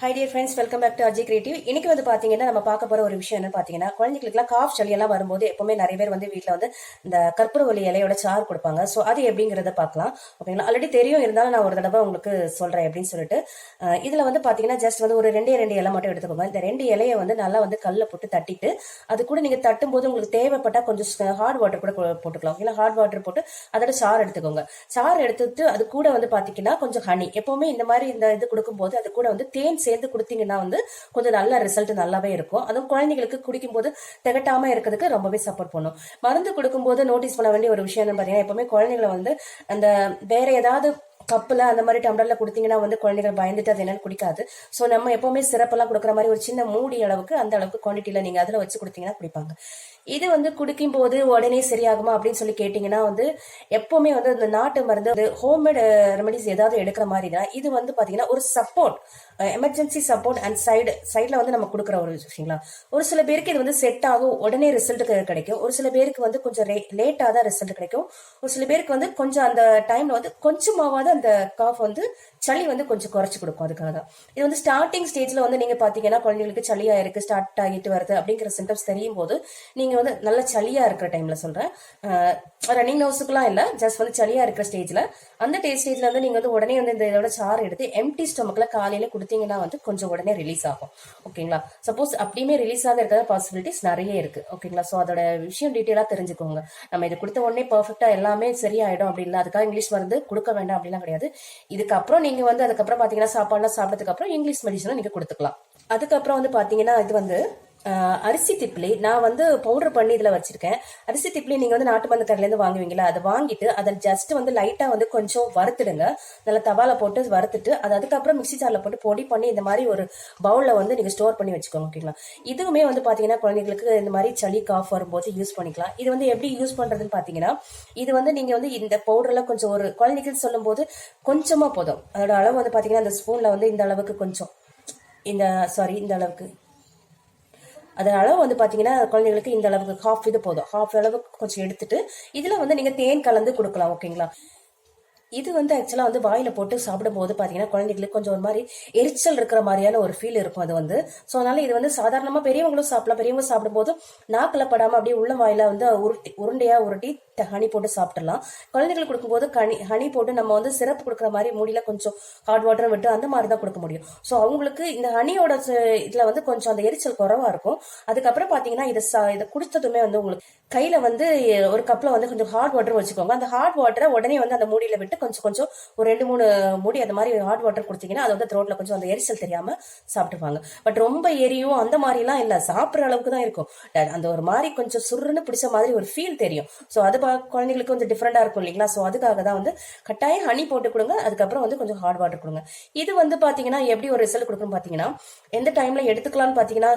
High dear friends, welcome back to Ajay creative. இன்னைக்கு வந்து பாத்தீங்கன்னா நம்ம பார்க்க போற ஒரு விஷயம் என்ன பாத்தீங்கன்னா, குழந்தைகளுக்குலாம் காஃப் சளி எல்லாம் வரும்போது எப்பவுமே நிறைய பேர் வந்து வீட்டுல வந்து இந்த கற்பூரவள்ளி இலையோட சாறு கொடுப்பாங்க. ஸோ அது எப்படிங்கிறத பார்க்கலாம். ஓகேங்களா, ஆல்ரெடி தெரியும், இருந்தாலும் நான் ஒரு தடவை உங்களுக்கு சொல்றேன் அப்படின்னு சொல்லிட்டு. இதுல வந்து பாத்தீங்கன்னா ஜஸ்ட் வந்து ஒரு ரெண்டு இலை மட்டும் எடுத்துக்கோங்க. இந்த 2 இலையை வந்து நல்லா வந்து கல்ல போட்டு தட்டிட்டு, அது கூட நீங்க தட்டும் போது உங்களுக்கு தேவைப்பட்டா கொஞ்சம் ஹார்ட் வாட்டர் கூட போட்டுக்கலாம். ஓகேங்களா, ஹார்ட் வாட்டர் போட்டு அதோட சாறு எடுத்துக்கோங்க. சாறு எடுத்துட்டு அது கூட வந்து பாத்தீங்கன்னா கொஞ்சம் ஹனி, எப்பவுமே இந்த மாதிரி இந்த இது கொடுக்கும்போது அது கூட வந்து தேன் சேர்ந்து கொடுத்தீங்கன்னா வந்து கொஞ்சம் நல்ல ரிசல்ட் நல்லாவே இருக்கும். அதுவும் குழந்தைகளுக்கு குடிக்கும் போது திகட்டாம இருக்கிறதுக்கு ரொம்பவே சப்போர்ட் பண்ணும். மருந்து கொடுக்கும் போது நோட்டீஸ் பண்ண வேண்டிய ஒரு விஷயம் பாத்தீங்கன்னா, எப்பவுமே குழந்தைகளை வந்து அந்த வேற ஏதாவது கப்புல அந்த மாதிரி டம்ளர்ல கொடுத்தீங்கன்னா வந்து குழந்தைகள் பயந்துட்டு அது என்னன்னு குடிக்காது. சோ நம்ம எப்பவுமே சிறப்பெல்லாம் கொடுக்குற மாதிரி ஒரு சின்ன மூடி அளவுக்கு அந்த அளவுக்கு குவான்டிட்டியில நீங்க அதுல வச்சு கொடுத்தீங்கன்னா குடிப்பாங்க. இது வந்து குடிக்கும் போது உடனே சரியாகுமா அப்படின்னு சொல்லி கேட்டீங்கன்னா வந்து எப்பவுமே வந்து இந்த நாட்டு மருந்து ஹோம்மேட் ரெமடிஸ் ஏதாவது எடுக்கிற மாதிரி தான் இது வந்து பாத்தீங்கன்னா ஒரு சப்போர்ட், எமர்ஜென்சி சப்போர்ட் அண்ட் சைட்ல வந்து நம்ம கொடுக்குற ஒரு விஷயங்களா. ஒரு சில பேருக்கு இது வந்து செட் ஆகும், உடனே ரிசல்ட் கிடைக்கும். ஒரு சில பேருக்கு வந்து கொஞ்சம் லேட்டா தான் ரிசல்ட் கிடைக்கும். ஒரு சில பேருக்கு வந்து கொஞ்சம் அந்த டைம்ல வந்து கொஞ்சமாவது அந்த காஃப் வந்து சளி வந்து கொஞ்சம் குறைச்சு கொடுக்கும். அதுக்காக தான் இது வந்து ஸ்டார்டிங் ஸ்டேஜ்ல வந்து நீங்க பாத்தீங்கன்னா குழந்தைங்களுக்கு சளியா இருக்கு, ஸ்டார்ட் ஆகிட்டு வருது அப்படிங்கிற சிம்டம்ஸ் தெரியும் போது நீங்க வந்து நல்ல சளியா இருக்கிற டைம்ல சொல்றேன், ரன்னிங் நோஸுக்குலாம் இல்ல, ஜஸ்ட் வந்து சளியா இருக்கிற ஸ்டேஜ்ல அந்த ஸ்டேஜ்ல வந்து நீங்க வந்து உடனே வந்து இந்த இதோட சாறு எடுத்து எம்டி ஸ்டொமக்ல காலையில கொடுத்தீங்கன்னா வந்து கொஞ்சம் உடனே ரிலீஸ் ஆகும். ஓகேங்களா, சப்போஸ் அப்படியுமே ரிலீஸ் ஆக இருக்கிற பாசிபிலிட்டிஸ் நிறைய இருக்கு. ஓகேங்களா, சோ அதோட விஷயம் டீட்டெயிலா தெரிஞ்சுக்கோங்க. நம்ம இது கொடுத்த உடனே பெர்ஃபெக்டா எல்லாமே சரியாயிடும் அப்படி இல்லை, அதுக்காக இங்கிலீஷ் மருந்து கொடுக்க வேண்டாம் அப்படிலாம் கிடையாது. இதுக்கப்புறம் நீங்க வந்து அதுக்கப்புறம் பாத்தீங்கன்னா சாப்பாடுலாம் சாப்பிட்டதுக்கு அப்புறம் இங்கிலீஷ் மெடிசனும் நீங்க கொடுத்துக்கலாம். அதுக்கப்புறம் வந்து பாத்தீங்கன்னா இது வந்து அரிசி திப்ளி நான் வந்து பவுடர் பண்ணி இதுல வச்சிருக்கேன். அரிசி திப்ளி நீங்க வந்து நாட்டு மருந்து கடையில இருந்து வாங்குவீங்களா, அதை வாங்கிட்டு அதை ஜஸ்ட் வந்து லைட்டா வந்து கொஞ்சம் வறுத்துடுங்க. நல்லா தவால போட்டு வறுத்துட்டு அது அதுக்கப்புறம் மிக்சி ஜார்ல போட்டு பொடி பண்ணி இந்த மாதிரி ஒரு பவுல்ல வந்து நீங்க ஸ்டோர் பண்ணி வச்சுக்கோங்க. ஓகேங்களா, இதுவுமே வந்து பாத்தீங்கன்னா குழந்தைங்களுக்கு இந்த மாதிரி சளி காஃப் வரும்போது யூஸ் பண்ணிக்கலாம். இது வந்து எப்படி யூஸ் பண்றதுன்னு பாத்தீங்கன்னா, இது வந்து நீங்க வந்து இந்த பவுடர்ல கொஞ்சம் ஒரு குழந்தைகள் சொல்லும் போது கொஞ்சமா போதும். அதோட அளவு வந்து பாத்தீங்கன்னா இந்த ஸ்பூன்ல வந்து இந்த அளவுக்கு கொஞ்சம் இந்த அளவுக்கு அதன் அளவு வந்து பாத்தீங்கன்னா குழந்தைங்களுக்கு இந்த அளவுக்கு ஹாஃப் இது போதும். ஹாஃப் அளவுக்கு கொஞ்சம் எடுத்துட்டு இதுல வந்து நீங்க தேன் கலந்து கொடுக்கலாம். ஓகேங்களா, இது வந்து ஆக்சுவலா வந்து வாயில போட்டு சாப்பிடும் போது பாத்தீங்கன்னா குழந்தைங்களுக்கு கொஞ்சம் ஒரு மாதிரி எரிச்சல் இருக்கிற மாதிரியான ஒரு ஃபீல் இருக்கும் அது வந்து. சோ அதனால இது வந்து சாதாரணமா பெரியவங்களும் சாப்பிடலாம். பெரியவங்க சாப்பிடும் போது நாக்கில படாம அப்படியே உள்ள வாயில வந்து உருண்டையா உருட்டி ஹனி போட்டு சாப்பிடலாம். குழந்தைகளுக்கு கொடுக்கும்போது ஹனி போட்டு நம்ம வந்து சிரப் கொடுக்குற மாதிரி மூடியில கொஞ்சம் ஹாட் வாட்டர் விட்டு அந்த மாதிரி தான் கொடுக்க முடியும். ஸோ அவங்களுக்கு இந்த ஹனியோட இதுல வந்து கொஞ்சம் அந்த எரிச்சல் குறைவா இருக்கும். அதுக்கப்புறம் பாத்தீங்கன்னா இதை குடிச்சதுமே வந்து உங்களுக்கு கையில வந்து ஒரு கப்ல வந்து கொஞ்சம் ஹாட் வாட்டர் வச்சுக்கோங்க. அந்த ஹாட் வாட்டரை உடனே வந்து அந்த மூடியில விட்டு கொஞ்சம் கொஞ்சம் ஒரு 2-3 மூடி அந்த மாதிரி ஹாட் வாட்டர் கொடுத்தீங்கன்னா அது வந்து த்ரோட்ல கொஞ்சம் அந்த எரிச்சல் தெரியாம சாப்பிட்டுருவாங்க. பட் ரொம்ப எரியும் அந்த மாதிரி எல்லாம் இல்ல, சாப்பிட்ற அளவுக்கு தான் இருக்கும். அந்த ஒரு மாதிரி கொஞ்சம் சுருன்னு பிடிச்ச மாதிரி ஒரு ஃபீல் தெரியும். ஸோ அது குழந்தைங்களுக்கு வந்து டிஃப்ரெண்டா இருக்கும் இல்லைங்களா. ஸோ அதுக்காக தான் வந்து கட்டாயம் ஹனி போட்டு கொடுங்க. அதுக்கப்புறம் வந்து கொஞ்சம் ஹாட் வாட்டர் கொடுங்க. இது வந்து பாத்தீங்கன்னா எப்படி ஒரு ரிசல்ட் கொடுக்கும் பாத்தீங்கன்னா, எந்த டைம்ல எடுத்துக்கலாம்னு பாத்தீங்கன்னா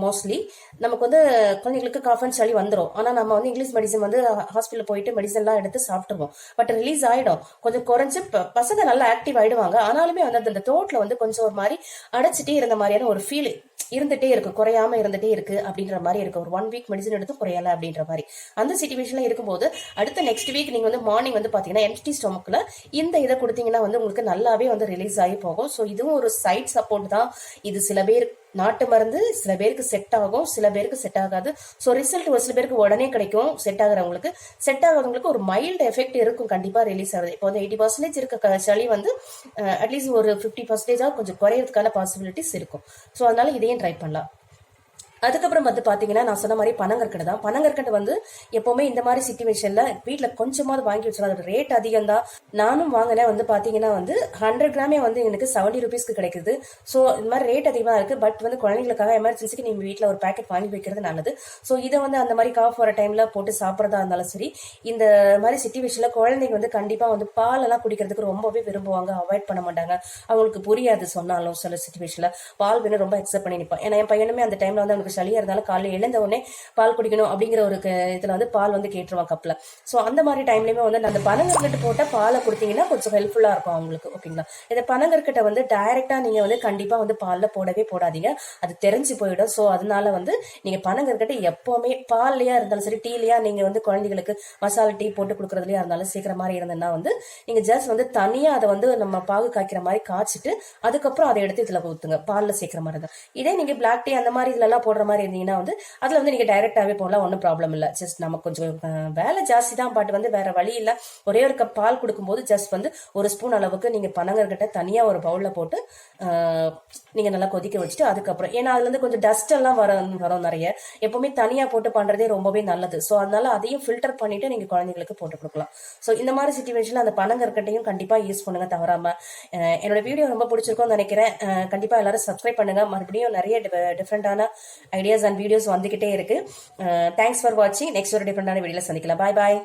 மோஸ்ட்லி நமக்கு வந்து குழந்தைங்களுக்கு காஃப் அண்ட் சளி வந்துடும். ஆனா நம்ம வந்து இங்கிலீஷ் மெடிசன் வந்து ஹாஸ்பிட்டல் போயிட்டு மெடிசன் எல்லாம் எடுத்து சாப்பிட்டுருவோம். பட் ரிலீஸ் ஆயிடும், கொஞ்சம் குறைஞ்சு பசங்க நல்லா ஆக்டிவ் ஆயிடுவாங்க. ஆனாலுமே வந்து அந்த தோட்ல வந்து கொஞ்சம் ஒரு மாதிரி அடைச்சிட்டே இருந்த மாதிரியான ஒரு ஃபீல் இருந்துட்டே இருக்கு, குறையாம இருந்துட்டே இருக்கு அப்படின்ற மாதிரி இருக்கு. ஒரு 1 வீக் மெடிசன் எடுத்து குறையல அப்படின்ற மாதிரி அந்த சிச்சுவேஷன்ல இருக்கும்போது அடுத்த நெக்ஸ்ட் வீக் நீங்க வந்து மார்னிங் வந்து பாத்தீங்கன்னா எம்டி ஸ்டொமக்ல இந்த இதை கொடுத்தீங்கன்னா வந்து உங்களுக்கு நல்லாவே வந்து ரிலீஸ் ஆகி போகும். ஸோ இதுவும் ஒரு சைட் சப்போர்ட் தான். இது சில பேர் நாட்டு மருந்து சில பேருக்கு செட் ஆகும், சில பேருக்கு செட் ஆகாது. ஸோ ரிசல்ட் ஒரு சில பேருக்கு உடனே கிடைக்கும். செட் ஆகுறவங்களுக்கு, செட் ஆகாதவங்களுக்கு ஒரு மைல்டு எஃபெக்ட் இருக்கும் கண்டிப்பா ரிலீஸ் ஆகுது. இப்போ வந்து 80% இருக்க சளி வந்து அட்லீஸ்ட் ஒரு 50% கொஞ்சம் குறையறதுக்கான பாசிபிலிட்டிஸ் இருக்கும். ஸோ அதனால இதையும் ட்ரை பண்ணலாம். அதுக்கப்புறம் வந்து பாத்தீங்கன்னா நான் சொன்ன மாதிரி பனங்கற்கண்டு தான். பனங்கற்கண்டு வந்து எப்பவுமே இந்த மாதிரி சிச்சுவேஷன்ல வீட்டுல கொஞ்சமாவது வாங்கி வச்சிருக்கோம். அதோட ரேட் அதிகம் தான். நானும் வாங்கினேன் வந்து பாத்தீங்கன்னா வந்து 100 கிராமே வந்து எனக்கு 70 ருபீஸ்க்கு கிடைக்குது. ஸோ இந்த மாதிரி ரேட் அதிகமா இருக்கு. பட் வந்து குழந்தைங்களுக்காக எமர்ஜென்சிக்கு நீங்க வீட்டுல ஒரு பேக்கெட் வாங்கி வைக்கிறது நல்லது. ஸோ இதை வந்து அந்த மாதிரி காஃப் வர டைம்ல போட்டு சாப்பிட்றதா இருந்தாலும் சரி, இந்த மாதிரி சிச்சுவேஷன்ல குழந்தைங்க வந்து கண்டிப்பா வந்து பால் எல்லாம் குடிக்கிறதுக்கு ரொம்பவே விரும்புவாங்க, அவாய்ட் பண்ண மாட்டாங்க. அவங்களுக்கு புரியாது சொன்னாலும் சில சிச்சுவேஷன்ல பால் வேணும் ரொம்ப அக்செப்ட் பண்ணி நிற்பான். ஏன்னா என் பையனுமே அந்த டைம்ல வந்து அவனுக்கு அவங்களுக்கு சளியா இருந்தாலும் காலையில் எழுந்த உடனே பால் குடிக்கணும் அப்படிங்கிற ஒரு இதுல வந்து பால் வந்து கேட்டுருவான் கப்ல. ஸோ அந்த மாதிரி டைம்லயுமே வந்து அந்த பனங்கற்கட்டு போட்ட பாலை கொடுத்தீங்கன்னா கொஞ்சம் ஹெல்ப்ஃபுல்லா இருக்கும் அவங்களுக்கு. ஓகேங்களா. இந்த பனங்கற்கட்டை வந்து டைரக்டா நீங்க வந்து கண்டிப்பா வந்து பால்ல போடவே போடாதீங்க, அது தெரிஞ்சு போயிடும். ஸோ அதனால வந்து நீங்க பனங்கற்கட்டை எப்பவுமே பால்லயா இருந்தாலும் சரி, டீலயா நீங்க வந்து குழந்தைகளுக்கு மசாலா டீ போட்டு கொடுக்கறதுலயா இருந்தாலும் சீக்கிர மாதிரி இருந்ததுன்னா வந்து நீங்க ஜஸ்ட் வந்து தனியா அதை வந்து நம்ம பாகு காய்க்கிற மாதிரி காய்ச்சிட்டு அதுக்கப்புறம் அதை எடுத்து இதுல ஊத்துங்க, பால்ல சேர்க்கிற மாதிரி தான். இதே நீங்க பிளாக் டீ அந்த மாதிரி இதுல எல்லாம் போடுற மாதிரி இருந்தீங்கன்னா வந்து அதுல வந்து நீங்க டைரக்டாவே போடலாம், ஒன்றும் ப்ராப்ளம் இல்லை. ஜஸ்ட் நமக்கு கொஞ்சம் வேலை ஜாஸ்தி தான், பட் வந்து வேற வழி இல்லை. ஒரே ஒரு கப் பால் கொடுக்கும்போது ஜஸ்ட் வந்து ஒரு ஸ்பூன் அளவுக்கு நீங்க பனங்கற்கட்டை தனியா ஒரு பவுல்ல போட்டு நீங்க நல்லா கொதிக்க வச்சுட்டு அதுக்கப்புறம், ஏன்னா அதுல இருந்து கொஞ்சம் டஸ்ட் எல்லாம் வரும் நிறைய, எப்பவுமே தனியா போட்டு பண்றதே ரொம்பவே நல்லது. ஸோ அதனால அதையும் ஃபில்டர் பண்ணிட்டு நீங்க குழந்தைங்களுக்கு போட்டு கொடுக்கலாம். ஸோ இந்த மாதிரி சுச்சுவேஷன்ல அந்த பனங்கற்கட்டையும் கண்டிப்பா யூஸ் பண்ணுங்க தவறாம. என்னோட வீடியோ ரொம்ப பிடிச்சிருக்கும்னு நினைக்கிறேன். கண்டிப்பா எல்லாரும் சப்ஸ்கிரைப் பண்ணுங்க. மறுபடியும் நிறைய டிஃப்ரெண்டான ஐடியாஸ் அண்ட் வீடியோஸ் வந்துகிட்டே இருக்கு. தேங்க்ஸ் ஃபார் வாட்சிங். நெக்ஸ்ட் ஒரு டிஃப்ரெண்டான வீடியோல சந்திக்கலாம். பாய் பாய்.